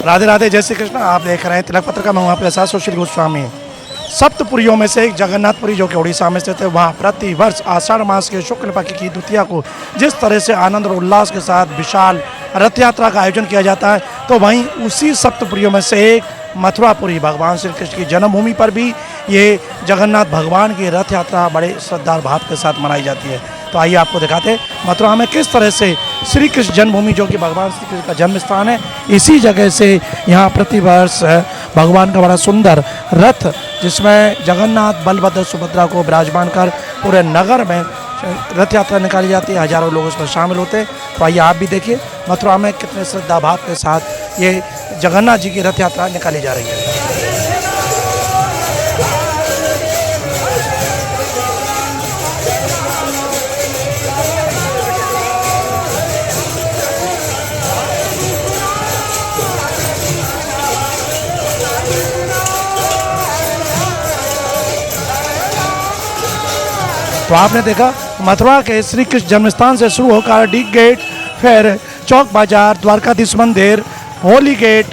राधे राधे, जय श्री कृष्ण। आप देख रहे हैं तिलक पत्र का, मैं हूं आपके साथ सुशील गोस्वामी। सप्तपुरियों में से एक जगन्नाथपुरी जो कि उड़ीसा में स्थित है, वहाँ प्रति वर्ष आषाढ़ मास के शुक्ल पक्ष की द्वितीया को जिस तरह से आनंद और उल्लास के साथ विशाल रथ यात्रा का आयोजन किया जाता है, तो वहीं उसी सप्तपुरियों में से एक मथुरापुरी भगवान श्री कृष्ण की जन्मभूमि पर भी ये जगन्नाथ भगवान की रथ यात्रा बड़े श्रद्धा भाव के साथ मनाई जाती है। तो आइए आपको दिखाते हैं मथुरा में किस तरह से श्री कृष्ण जन्मभूमि जो कि भगवान श्री कृष्ण का जन्म स्थान है, इसी जगह से यहाँ प्रतिवर्ष भगवान का बड़ा सुंदर रथ जिसमें जगन्नाथ बलभद्र सुभद्रा को विराजमान कर पूरे नगर में रथ यात्रा निकाली जाती है। हजारों लोग उसमें शामिल होते हैं। तो आइए आप भी देखिए मथुरा में कितने श्रद्धा भाव के साथ ये जगन्नाथ जी की रथ यात्रा निकाली जा रही है। तो आपने देखा मथुरा के श्री कृष्ण जन्मस्थान से शुरू होकर डी गेट, फिर चौक बाजार, द्वारकाधीश मंदिर, होली गेट,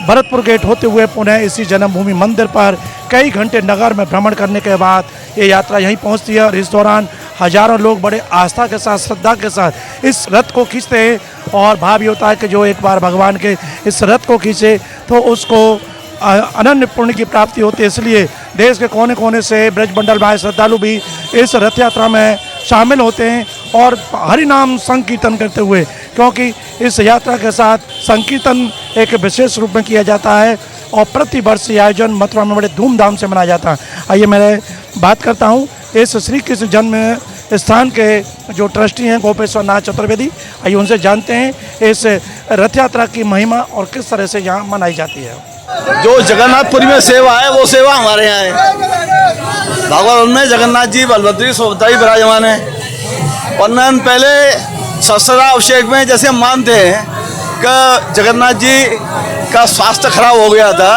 भरतपुर गेट होते हुए पुनः इसी जन्मभूमि मंदिर पर कई घंटे नगर में भ्रमण करने के बाद ये यात्रा यहीं पहुंचती है। और इस दौरान हजारों लोग बड़े आस्था के साथ, श्रद्धा के साथ इस रथ को खींचते हैं। और भाव ये होता है कि जो एक बार भगवान के इस रथ को खींचे तो उसको अनन्य पुण्य की प्राप्ति होती है। इसलिए देश के कोने कोने से ब्रजमंडल भाई श्रद्धालु भी इस रथ यात्रा में शामिल होते हैं और हरि नाम संकीर्तन करते हुए, क्योंकि इस यात्रा के साथ संकीर्तन एक विशेष रूप में किया जाता है और प्रति वर्ष ये आयोजन मथुरा में बड़े धूमधाम से मनाया जाता है। आइए मैं बात करता हूँ इस श्री कृष्ण जन्म स्थान के जो ट्रस्टी हैं गोपेश्वर नाथ चतुर्वेदी, आइए उनसे जानते हैं इस रथ यात्रा की महिमा और किस तरह से यहाँ मनाई जाती है। जो जगन्नाथपुरी में सेवा है वो सेवा हमारे यहाँ है। भगवान में जगन्नाथ जी बलभद्र सुभद्रा जी विराजमान है। वरना पहले शस्त्रा अभिषेक में जैसे हम मानते हैं कि जगन्नाथ जी का स्वास्थ्य खराब हो गया था,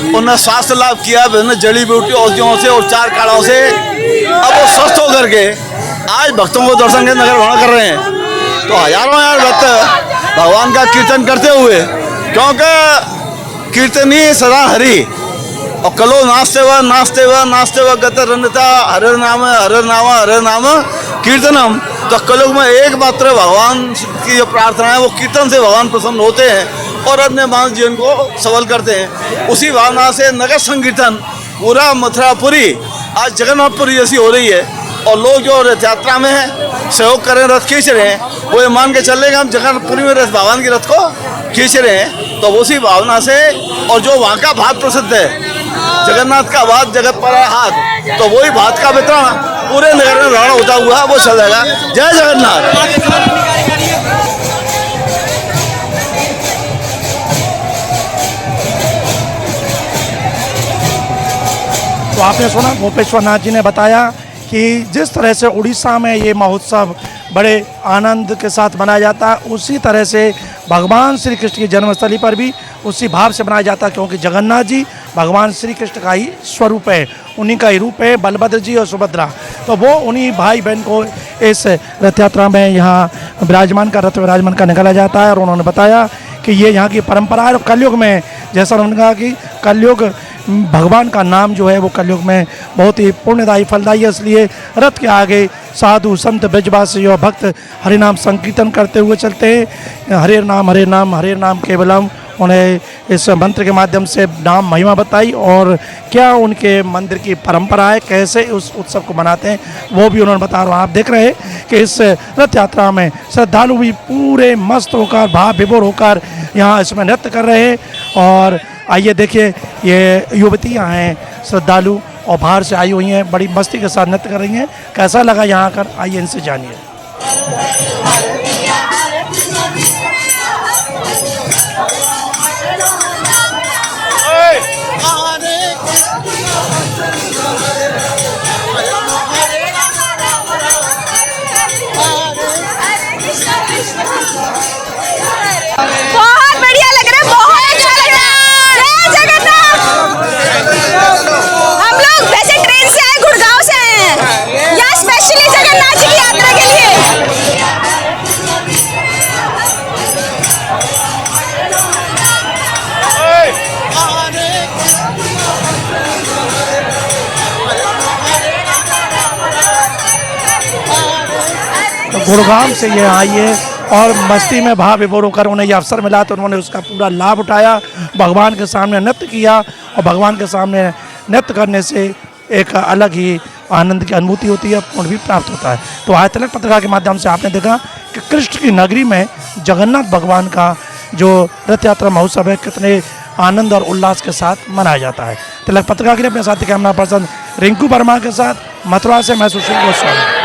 उन्होंने स्वास्थ्य लाभ किया विभिन्न जड़ी बूटी औषधियों से और चार काढ़ों से। अब वो स्वस्थ होकर के आज भक्तों को दर्शन के नगर भ्रमण कर रहे हैं। तो हजारों भक्त भगवान का कीर्तन करते हुए, क्योंकि कीर्तनी सदा हरि और कलो नास्ते व गत रनता हरे नाम कीर्तनम। तो कलयुग में एकमात्र भगवान की जो प्रार्थना है वो कीर्तन से भगवान प्रसन्न होते हैं और अपने मानव जीवन को सबल करते हैं। उसी भावना से नगर संकीर्तन पूरा मथुरापुरी आज जगन्नाथपुरी जैसी हो रही है। और लोग जो रथ यात्रा में सहयोग कर रहे हैं, रथ खींच रहे हैं, वो ये मान के चल रहे हैं हम जगन्नाथपुरी में रथ भगवान की रथ को खींच रहे हैं। तो उसी भावना से और जो वहाँ का भात प्रसिद्ध है, जगन्नाथ का भात जगत पर हाथ, तो वही भात का वितरण पूरे नगर में रवाना होता हुआ वो चल जाएगा। जय जगन्नाथ। तो आपने सुना गोपेश्वर नाथ जी ने बताया कि जिस तरह से उड़ीसा में ये महोत्सव बड़े आनंद के साथ मनाया जाता है, उसी तरह से भगवान श्री कृष्ण की जन्मस्थली पर भी उसी भाव से मनाया जाता है, क्योंकि जगन्नाथ जी भगवान श्री कृष्ण का ही स्वरूप है, उन्हीं का ही रूप है, बलभद्र जी और सुभद्रा। तो वो उन्हीं भाई बहन को इस रथ यात्रा में यहाँ विराजमान का निकाला जाता है। और उन्होंने बताया कि ये यहाँ की परंपरा है। और कलयुग में, जैसा उन्होंने कहा कि कलयुग भगवान का नाम जो है वो कलयुग में बहुत ही पुण्यदायी फलदायी है, इसलिए रथ के आगे साधु संत ब्रजवासी और भक्त हरिनाम संकीर्तन करते हुए चलते हैं। हरे नाम केवलम। उन्हें इस मंत्र के माध्यम से नाम महिमा बताई और क्या उनके मंदिर की परंपरा है, कैसे उस उत्सव को मनाते हैं, वो भी उन्होंने बताया। आप देख रहे हैं कि इस रथ यात्रा में श्रद्धालु भी पूरे मस्त होकर, भाव विभोर होकर यहाँ इसमें नृत्य कर रहे हैं। और आइए देखिए, ये युवतियाँ हैं श्रद्धालु और बाहर से आई हुई हैं, बड़ी मस्ती के साथ नृत्य कर रही हैं। कैसा लगा यहाँ आकर, आइए इनसे जानिए। बहुत बढ़िया लग रहा है, बहुत अच्छा लग रहा है। जय जगन्नाथ। हम लोग वैसे ट्रेन से आए, गुड़गांव से आए हैं, यहाँ स्पेशली जगन्नाथ जी की यात्रा के लिए। गुड़गांव से ये आई है और मस्ती में भाव विभोर होकर उन्हें ये अवसर मिला तो उन्होंने उसका पूरा लाभ उठाया, भगवान के सामने नृत्य किया और भगवान के सामने नृत्य करने से एक अलग ही आनंद की अनुभूति होती है, पुण्य भी प्राप्त होता है। तो आज तिलक पत्रिका के माध्यम से आपने देखा कि कृष्ण की नगरी में जगन्नाथ भगवान का जो रथ यात्रा महोत्सव है कितने आनंद और उल्लास के साथ मनाया जाता है। तिलक पत्रिका के लिए अपने साथी कैमरा पर्सन रिंकू वर्मा के साथ मथुरा से मैं सुशील गोस्वामी।